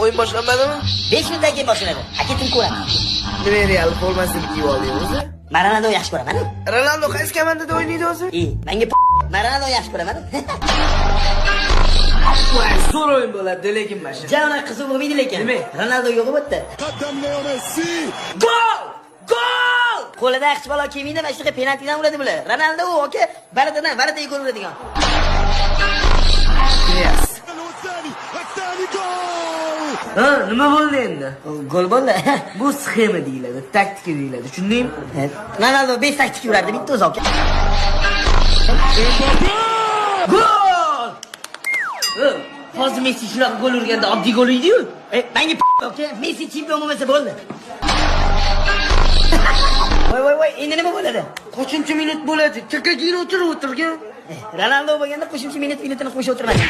O'yin boshlanmadimi? 5 minutdan keyin boshlanadi. Keting ko'raman. Nima Real formasini kiyib oldingiz o'zi? Men Ronaldo yaxshi ko'raman. Ronaldo qaysi komandada o'ynaydi o'zi? Menga men Ronaldo yaxshi ko'raman. Voy, zo'r o'yin bo'ladi, lekin mashina. Jana qiziq bo'lmaydi lekin. Nima? Ronaldo yo'q bo'pti. قدم ليو ميسي Gol! Gol! Qo'lida yaxshi bola kelmaydi, mana shunaqa penaltidan uradi bular. Ronaldo oka, barataga gol uradigan. Yes. الثاني جول Ha, nima bo'ldi endi? Gol bo'ldi. Bu sxema deyiladi, taktika deyiladi. Tushundingmi? Ronaldo 5 taktik urardi, bitta o'zi oka. Gol! Hozir Messi shunaqa gol urganda oddiy gol uydi-yu. Menga oka, Messi chempion bo'lmasa bo'ldi. Voy, endi nima bo'ladi? Qochinchi minut bo'ladi? Chakagina o'tirib o'tirgan. Ronaldo bo'lganda qo'shimcha minutini qo'shib o'tirmasdi.